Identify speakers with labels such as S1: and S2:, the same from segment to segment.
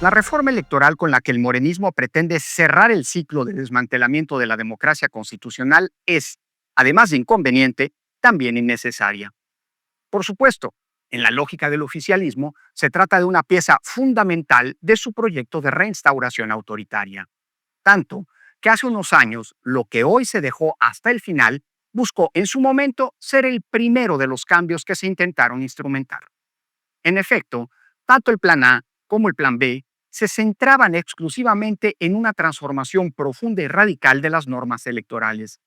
S1: La reforma electoral con la que el morenismo pretende cerrar el ciclo de desmantelamiento de la democracia constitucional es, además de inconveniente, también innecesaria. Por supuesto, en la lógica del oficialismo, se trata de una pieza fundamental de su proyecto de reinstauración autoritaria. Tanto que hace unos años, lo que hoy se dejó hasta el final, buscó en su momento ser el primero de los cambios que se intentaron instrumentar. En efecto, tanto el Plan A como el Plan B se centraban exclusivamente en una transformación profunda y radical de las normas electorales.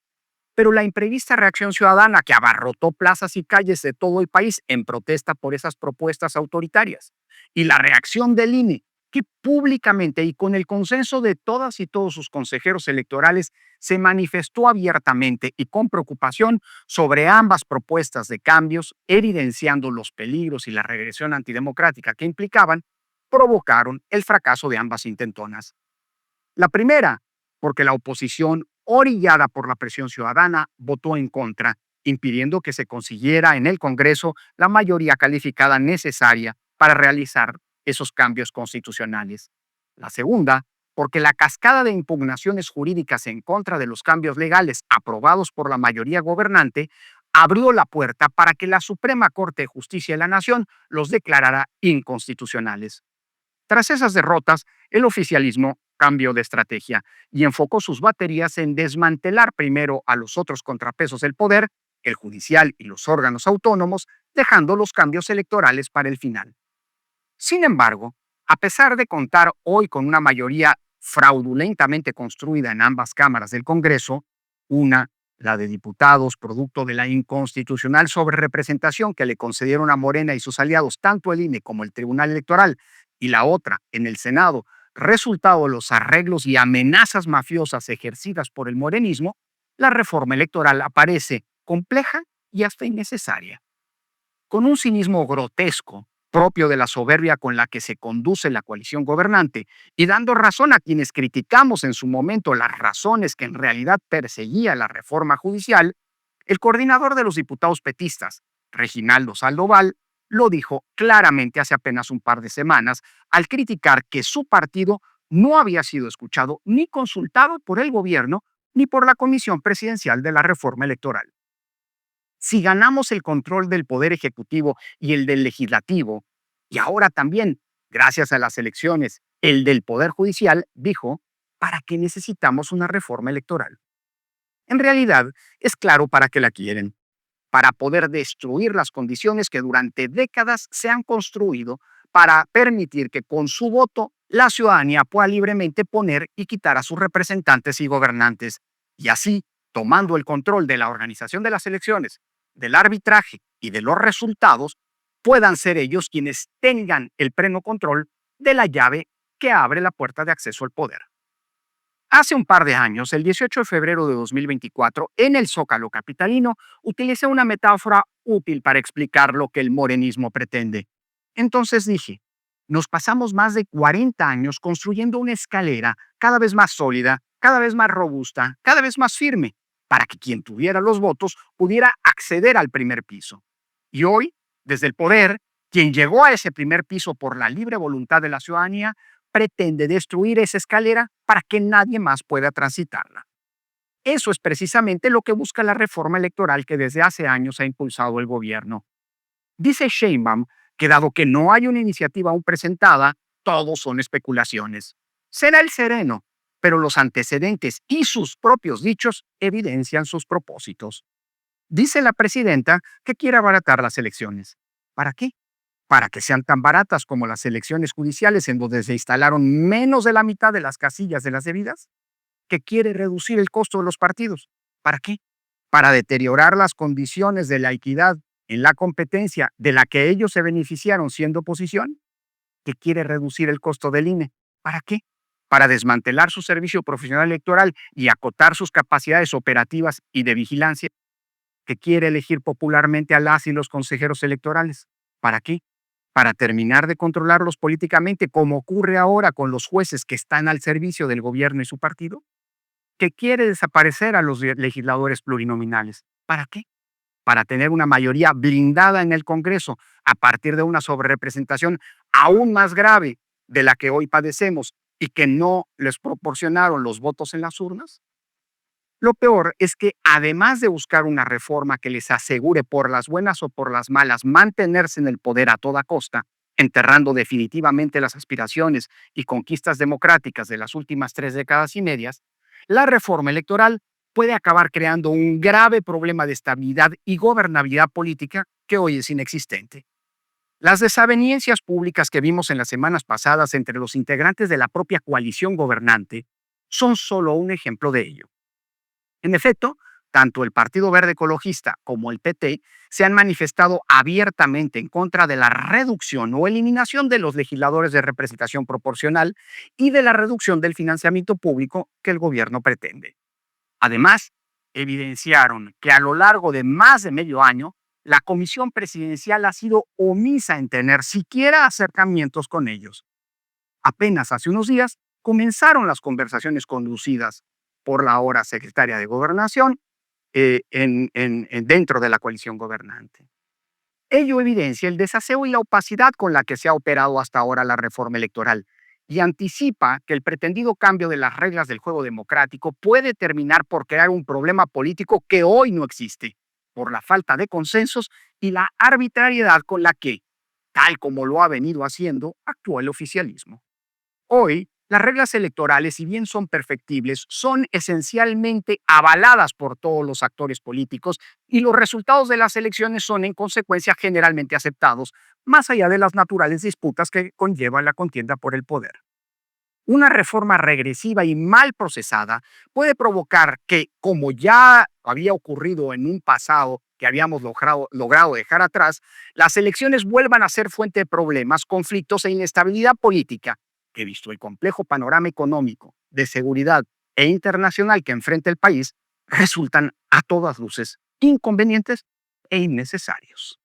S1: Pero la imprevista reacción ciudadana que abarrotó plazas y calles de todo el país en protesta por esas propuestas autoritarias, y la reacción del INE, que públicamente y con el consenso de todas y todos sus consejeros electorales se manifestó abiertamente y con preocupación sobre ambas propuestas de cambios, evidenciando los peligros y la regresión antidemocrática que implicaban, provocaron el fracaso de ambas intentonas. La primera, porque la oposición, orillada por la presión ciudadana, votó en contra, impidiendo que se consiguiera en el Congreso la mayoría calificada necesaria para realizar esos cambios constitucionales. La segunda, porque la cascada de impugnaciones jurídicas en contra de los cambios legales aprobados por la mayoría gobernante abrió la puerta para que la Suprema Corte de Justicia de la Nación los declarara inconstitucionales. Tras esas derrotas, el oficialismo cambió de estrategia y enfocó sus baterías en desmantelar primero a los otros contrapesos del poder, el judicial y los órganos autónomos, dejando los cambios electorales para el final. Sin embargo, a pesar de contar hoy con una mayoría fraudulentamente construida en ambas cámaras del Congreso, una, la de diputados, producto de la inconstitucional sobrerepresentación que le concedieron a Morena y sus aliados tanto el INE como el Tribunal Electoral, y la otra, en el Senado, resultado de los arreglos y amenazas mafiosas ejercidas por el morenismo, la reforma electoral aparece compleja y hasta innecesaria. Con un cinismo grotesco, propio de la soberbia con la que se conduce la coalición gobernante, y dando razón a quienes criticamos en su momento las razones que en realidad perseguía la reforma judicial, el coordinador de los diputados petistas, Reginaldo Sandoval, lo dijo claramente hace apenas un par de semanas al criticar que su partido no había sido escuchado ni consultado por el gobierno ni por la Comisión Presidencial de la Reforma Electoral. Si ganamos el control del Poder Ejecutivo y el del Legislativo, y ahora también, gracias a las elecciones, el del Poder Judicial, dijo, ¿para qué necesitamos una reforma electoral? En realidad, es claro para qué la quieren: para poder destruir las condiciones que durante décadas se han construido para permitir que con su voto la ciudadanía pueda libremente poner y quitar a sus representantes y gobernantes, y así, tomando el control de la organización de las elecciones, del arbitraje y de los resultados, puedan ser ellos quienes tengan el pleno control de la llave que abre la puerta de acceso al poder. Hace un par de años, el 18 de febrero de 2024, en el Zócalo capitalino, utilicé una metáfora útil para explicar lo que el morenismo pretende. Entonces dije, nos pasamos más de 40 años construyendo una escalera cada vez más sólida, cada vez más robusta, cada vez más firme, para que quien tuviera los votos pudiera acceder al primer piso. Y hoy, desde el poder, quien llegó a ese primer piso por la libre voluntad de la ciudadanía, pretende destruir esa escalera para que nadie más pueda transitarla. Eso es precisamente lo que busca la reforma electoral que desde hace años ha impulsado el gobierno. Dice Sheinbaum que dado que no hay una iniciativa aún presentada, todos son especulaciones. Será el sereno, pero los antecedentes y sus propios dichos evidencian sus propósitos. Dice la presidenta que quiere abaratar las elecciones. ¿Para qué? Para que sean tan baratas como las elecciones judiciales en donde se instalaron menos de la mitad de las casillas de las debidas, que quiere reducir el costo de los partidos. ¿Para qué? Para deteriorar las condiciones de la equidad en la competencia de la que ellos se beneficiaron siendo oposición, que quiere reducir el costo del INE. ¿Para qué? Para desmantelar su servicio profesional electoral y acotar sus capacidades operativas y de vigilancia, que quiere elegir popularmente a las y los consejeros electorales. ¿Para qué? Para terminar de controlarlos políticamente, como ocurre ahora con los jueces que están al servicio del gobierno y su partido, que quiere desaparecer a los legisladores plurinominales. ¿Para qué? Para tener una mayoría blindada en el Congreso a partir de una sobrerepresentación aún más grave de la que hoy padecemos y que no les proporcionaron los votos en las urnas? Lo peor es que además de buscar una reforma que les asegure por las buenas o por las malas mantenerse en el poder a toda costa, enterrando definitivamente las aspiraciones y conquistas democráticas de las últimas 3 décadas y medias, la reforma electoral puede acabar creando un grave problema de estabilidad y gobernabilidad política que hoy es inexistente. Las desavenencias públicas que vimos en las semanas pasadas entre los integrantes de la propia coalición gobernante son solo un ejemplo de ello. En efecto, tanto el Partido Verde Ecologista como el PT se han manifestado abiertamente en contra de la reducción o eliminación de los legisladores de representación proporcional y de la reducción del financiamiento público que el gobierno pretende. Además, evidenciaron que a lo largo de más de medio año, la Comisión Presidencial ha sido omisa en tener siquiera acercamientos con ellos. Apenas hace unos días comenzaron las conversaciones conducidas por la ahora secretaria de Gobernación dentro de la coalición gobernante. Ello evidencia el desaseo y la opacidad con la que se ha operado hasta ahora la reforma electoral y anticipa que el pretendido cambio de las reglas del juego democrático puede terminar por crear un problema político que hoy no existe, por la falta de consensos y la arbitrariedad con la que, tal como lo ha venido haciendo, actúa el oficialismo. Hoy, las reglas electorales, si bien son perfectibles, son esencialmente avaladas por todos los actores políticos y los resultados de las elecciones son, en consecuencia, generalmente aceptados, más allá de las naturales disputas que conlleva la contienda por el poder. Una reforma regresiva y mal procesada puede provocar que, como ya había ocurrido en un pasado que habíamos logrado dejar atrás, las elecciones vuelvan a ser fuente de problemas, conflictos e inestabilidad política, que visto el complejo panorama económico, de seguridad e internacional que enfrenta el país, resultan a todas luces inconvenientes e innecesarios.